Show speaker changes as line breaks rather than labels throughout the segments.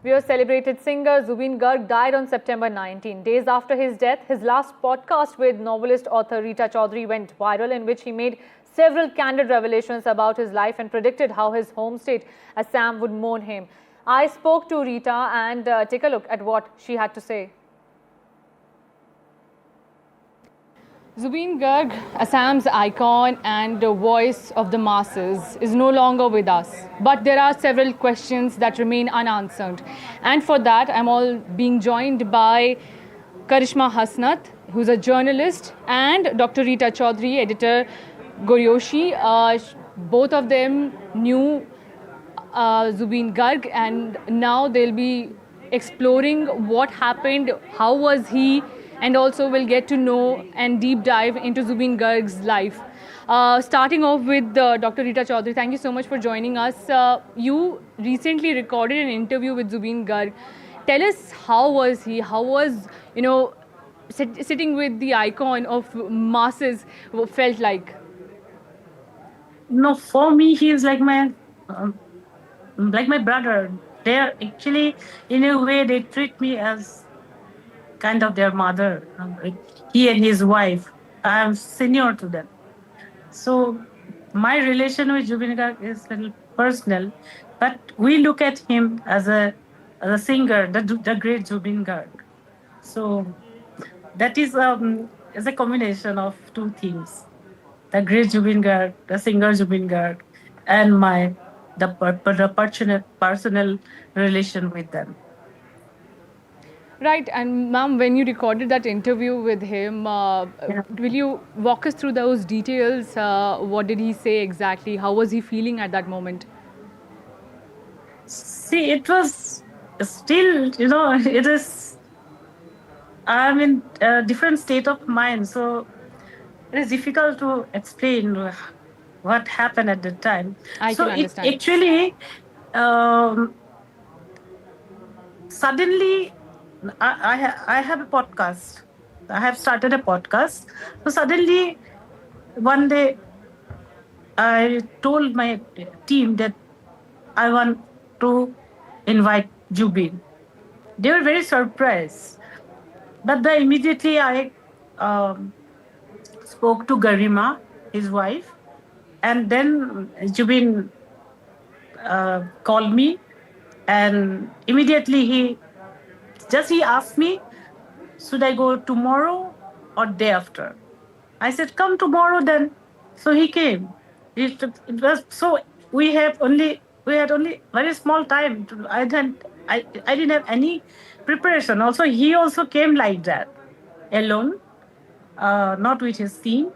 Viewer celebrated singer Zubeen Garg died on September 19. Days after his death, his last podcast with novelist author Rita Chaudhary went viral, in which he made several candid revelations about his life and predicted how his home state, Assam, would mourn him. I spoke to Rita and take a look at what she had to say. Zubeen Garg, Assam's icon and the voice of the masses, is no longer with us. But there are several questions that remain unanswered. And for that, I'm all being joined by Karishma Hasnath, who's a journalist, and Dr. Rita Chaudhary, editor Goryoshi. Both of them knew Zubeen Garg, and now they'll be exploring what happened, how was he, and also we'll get to know and deep dive into Zubeen Garg's life. Starting off with Dr. Rita Chaudhary, thank you so much for joining us. You recently recorded an interview with Zubeen Garg. Tell us, how was he? How was, sitting with the icon of masses felt like?
No, for me, he is like my brother. They're actually, in a way, they treat me as kind of their mother. He and his wife. I am senior to them. So my relation with Zubeen Garg is a little personal, but we look at him as a singer, the great Zubeen Garg. So that is a combination of two things: the great Zubeen Garg, the singer Zubeen Garg, and the personal relation with them.
Right, and ma'am, when you recorded that interview with him,
Yeah.
will you walk us through those details? What did he say exactly? How was he feeling at that moment?
See, it was still, it is. I'm in a different state of mind, so it is difficult to explain what happened at the time.
I
So
can
it
understand.
actually um, suddenly I have a podcast. I have started a podcast. So suddenly one day I told my team that I want to invite Jubin. They were very surprised. But then immediately I um, spoke to Garima, his wife, and then Jubin called me, and immediately he asked me, should I go tomorrow or day after? I said, come tomorrow then. So he came. It was so we had only very small time. I didn't have any preparation. Also, he also came like that, alone, not with his team.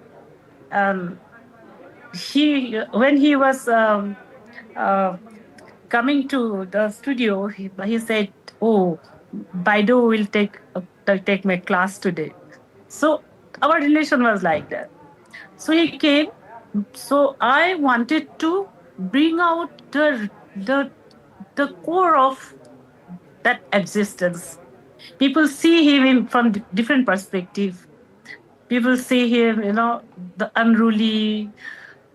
Um, he when he was uh, coming to the studio, he said, "Oh, Baidu will take my class today." So our relation was like that. So he came. So I wanted to bring out the core of that existence. People see him from different perspective. People see him, the unruly,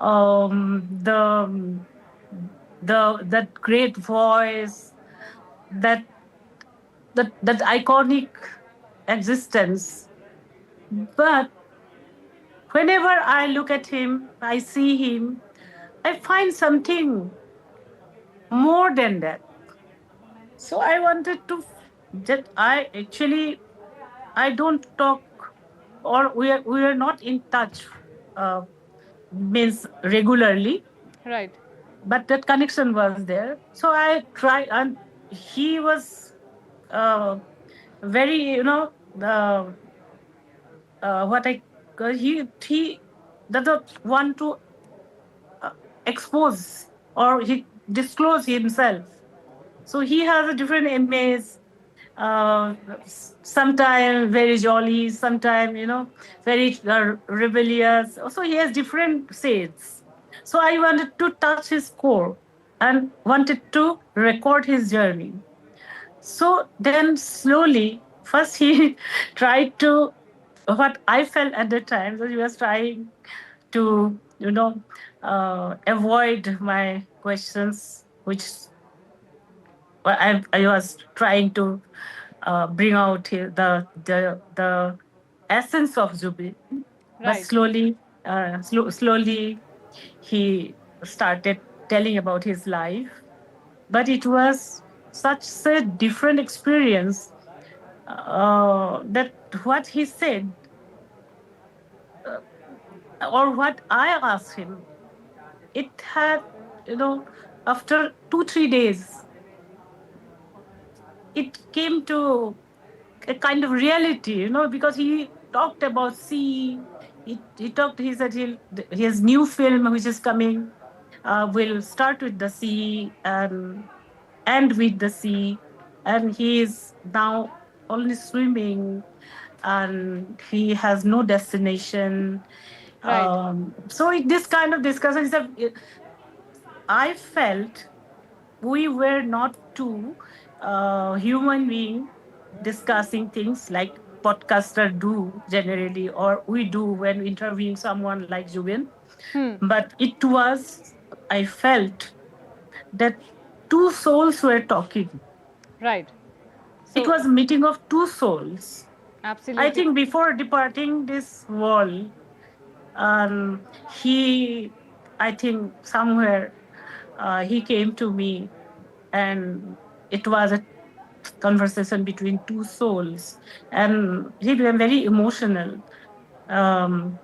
the that great voice, that that iconic existence. But whenever I look at him, I see him, I find something more than that. So I wanted to that I don't talk, or we are not in touch, uh, means regularly,
Right.
but that connection was there. So I tried, and he was uh, very, the what I he doesn't want to uh, expose or he disclose himself. So he has a different image. Sometimes very jolly, sometimes very rebellious. Also, he has different shades. So I wanted to touch his core and wanted to record his journey. So then slowly, first he tried to, what I felt at the time, that he was trying to, avoid my questions, which I was trying to bring out the essence of Zubin, but
Right.
slowly he started telling about his life. But it was such a different experience that what he said or what I asked him, it had, after 2 3 days, it came to a kind of reality, because he talked about sea. He talked. He said his new film, which is coming, will start with the sea and end with the sea, and he is now only swimming, and he has no destination.
Right.
This kind of discussion is I felt we were not two human being discussing things like podcaster do generally, or we do when interviewing someone like Jubin. But it was, I felt that two souls were talking.
Right.
It
So,
was a meeting of two souls. I
absolutely.
think before departing this world, he, I think somewhere, he came to me, and it was a conversation between two souls, and he became very emotional. Um,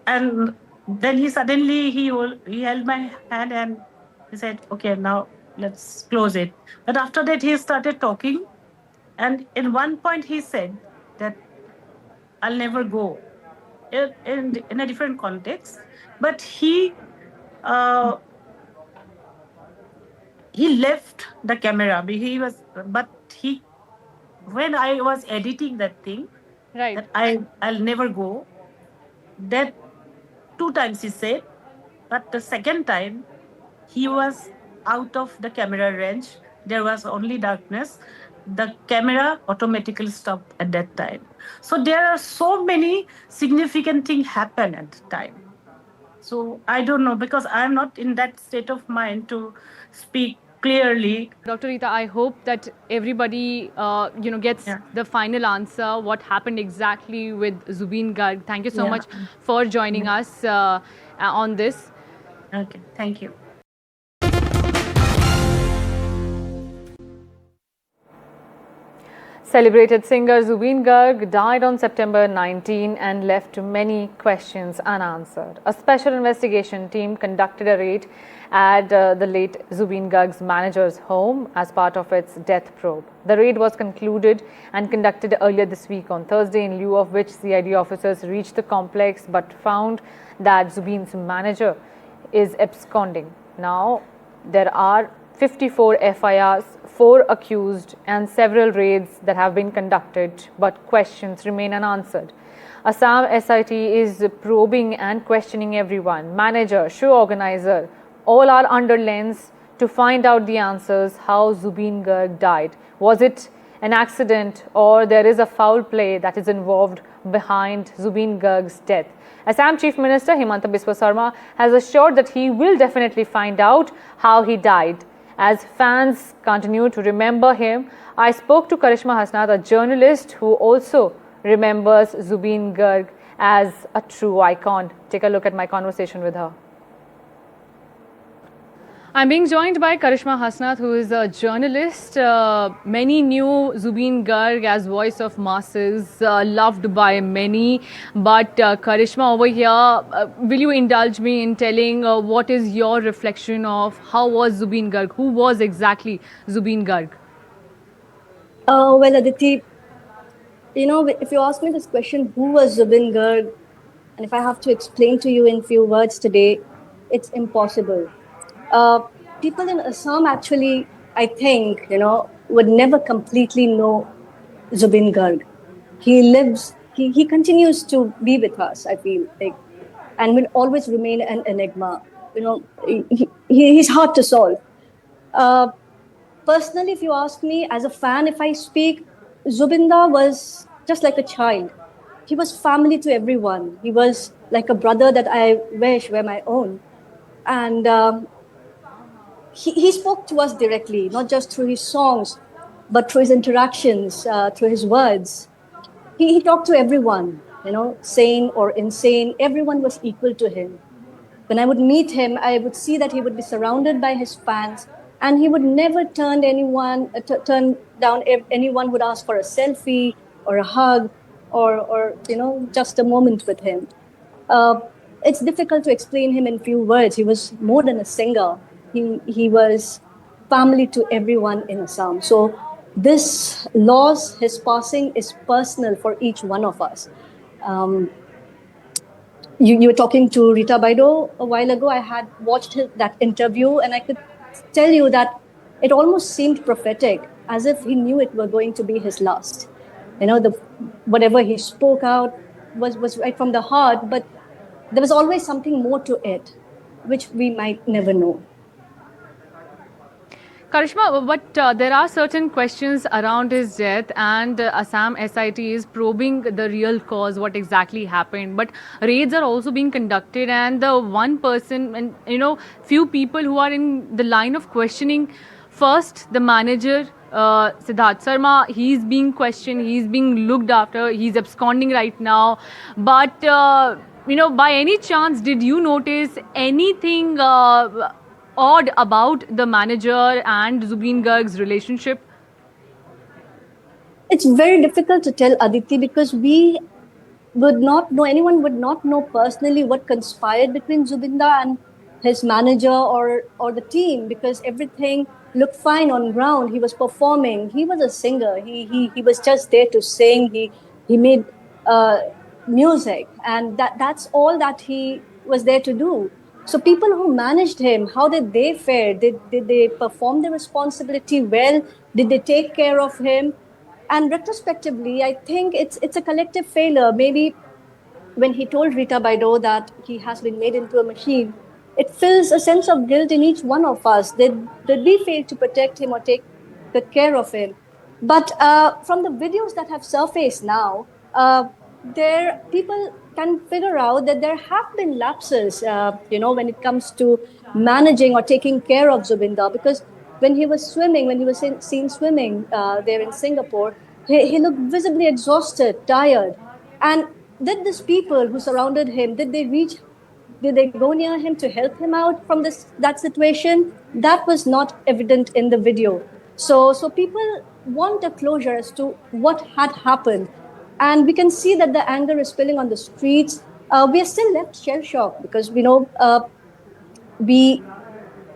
and then he held my hand and he said, "Okay, now let's close it." But after that, he started talking, and in one point, he said that I'll never go in a different context, but uh, he left the camera. But he when I was editing that thing,
Right.
that I'll never go. That 2 times he said, but the second time he was out of the camera range. There was only darkness. The camera automatically stopped at that time. So there are so many significant things happen at the time. So I don't know, because I'm not in that state of mind to speak clearly.
Dr. Rita, I hope that everybody, gets
Yeah.
the final answer. What happened exactly with Zubeen Garg? Thank you so
Yeah.
much for joining us on this.
Okay. Thank you.
Celebrated singer Zubeen Garg died on September 19 and left many questions unanswered. A special investigation team conducted a raid at the late Zubeen Garg's manager's home as part of its death probe. The raid was concluded and conducted earlier this week on Thursday, in lieu of which CID officers reached the complex but found that Zubeen's manager is absconding. Now, there are 54 FIRs, 4 accused, and several raids that have been conducted, but questions remain unanswered. Assam SIT is probing and questioning everyone, manager, show organizer, all are under lens to find out the answers how Zubeen Garg died. Was it an accident, or there is a foul play that is involved behind Zubeen Garg's death? Assam Chief Minister Himanta Biswa Sarma has assured that he will definitely find out how he died. As fans continue to remember him, I spoke to Karishma Hasnath, a journalist who also remembers Zubeen Garg as a true icon. Take a look at my conversation with her. I'm being joined by Karishma Hasnath, who is a journalist. Many knew Zubeen Garg as voice of masses, loved by many. But Karishma over here, will you indulge me in telling what is your reflection of how was Zubeen Garg? Who was exactly Zubeen Garg?
Well, Aditi, if you ask me this question, who was Zubin Garg, and if I have to explain to you in few words today, it's impossible. Uh, People in Assam actually, I think, would never completely know Zubin Garg. He continues to be with us, I feel like, and will always remain an enigma. He's hard to solve. Uh, Personally, if you ask me, as a fan, if I speak, Zubinda was just like a child. He was family to everyone. He was like a brother that I wish were my own. And he spoke to us directly, not just through his songs, but through his interactions, through his words. He talked to everyone, sane or insane, everyone was equal to him. When I would meet him, I would see that he would be surrounded by his fans, and he would never turn down anyone who would ask for a selfie or a hug, or just a moment with him. Uh, it's difficult to explain him in few words. He was more than a singer. He was family to everyone in Assam. So this loss, his passing, is personal for each one of us. Um, you were talking to Rita Baido a while ago. I had watched that interview, and I could tell you that it almost seemed prophetic, as if he knew it were going to be his last. The whatever he spoke out was right from the heart, but there was always something more to it, which we might never know.
Karishma, but there are certain questions around his death, and Assam SIT is probing the real cause, what exactly happened. But raids are also being conducted, and the one person, and few people who are in the line of questioning. First, the manager, Siddharth Sharma, he's being questioned, he's being looked after, he's absconding right now. But by any chance, did you notice anything odd about the manager and Zubeen Garg's relationship?
It's very difficult to tell, Aditi, because anyone would not know personally what conspired between Zubinda and his manager or the team, because everything looked fine on ground. He was performing. He was a singer. He was just there to sing. He made music, and that's all that he was there to do. So people who managed him, how did they fare? Did they perform their responsibility well? Did they take care of him? And retrospectively, I think it's a collective failure. Maybe when he told Rita Baido that he has been made into a machine, it fills a sense of guilt in each one of us. Did we fail to protect him or take good care of him? But from the videos that have surfaced now, there people can figure out that there have been lapses, when it comes to managing or taking care of Zubinda, because when he was swimming, when he was seen swimming there in Singapore, he looked visibly exhausted, tired. And did these people who surrounded him, did they go near him to help him out from that situation? That was not evident in the video. So people want a closure as to what had happened. And we can see that the anger is spilling on the streets. We are still left shell-shocked because we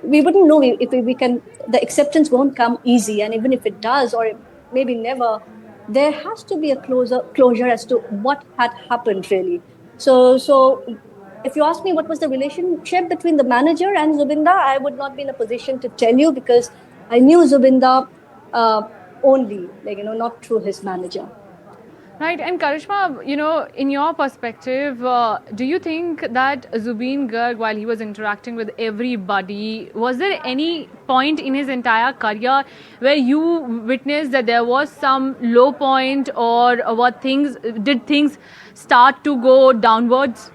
wouldn't know if we can. The acceptance won't come easy, and even if it does, or maybe never, there has to be a closure as to what had happened really. So if you ask me what was the relationship between the manager and Zubinda, I would not be in a position to tell you, because I knew Zubinda only, not through his manager.
Right, and Karishma, in your perspective, do you think that Zubeen Garg, while he was interacting with everybody, was there any point in his entire career where you witnessed that there was some low point, or did things start to go downwards?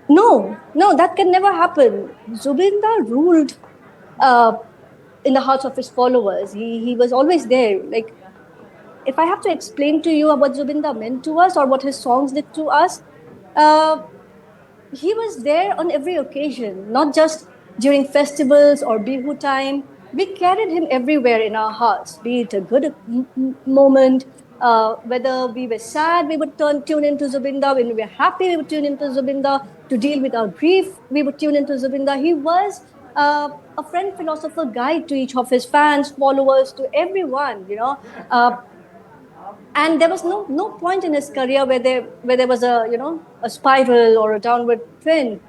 No, that can never happen. Zubinda ruled in the hearts of his followers. He was always there. Like, if I have to explain to you what Zubinda meant to us or what his songs did to us, he was there on every occasion, not just during festivals or Bihu time. We carried him everywhere in our hearts, be it a good moment, whether we were sad, we would tune into Zubinda. When we were happy, we would tune into Zubinda. To deal with our grief, we would tune into Zubinda. He was a friend, philosopher, guide to each of his fans, followers, to everyone, and there was no point in his career where there was a spiral or a downward trend.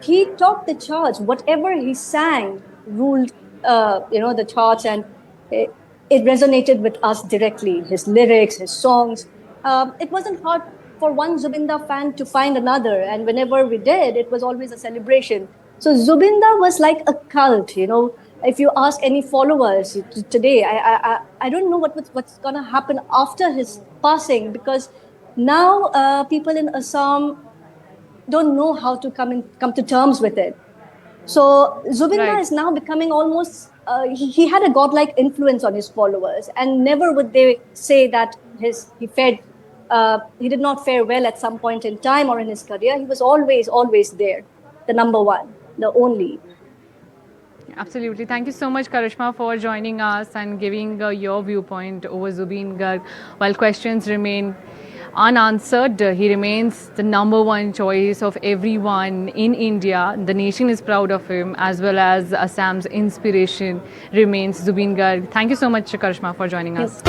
He topped the charts. Whatever he sang ruled the charts, and it resonated with us directly. His lyrics, his songs. It wasn't hard for one Zubinda fan to find another, and whenever we did, it was always a celebration. So Zubinda was like a cult, If you ask any followers today, I don't know what's gonna happen after his passing, because now people in Assam don't know how to come to terms with it. So Zubin
Right.
is now becoming almost, he had a godlike influence on his followers, and never would they say that he did not fare well at some point in time or in his career. He was always there, the number one, the only.
Absolutely. Thank you so much, Karishma, for joining us and giving your viewpoint over Zubeen Garg. While questions remain unanswered, he remains the number one choice of everyone in India. The nation is proud of him, as well as Assam's inspiration remains Zubeen Garg. Thank you so much, Karishma, for joining us.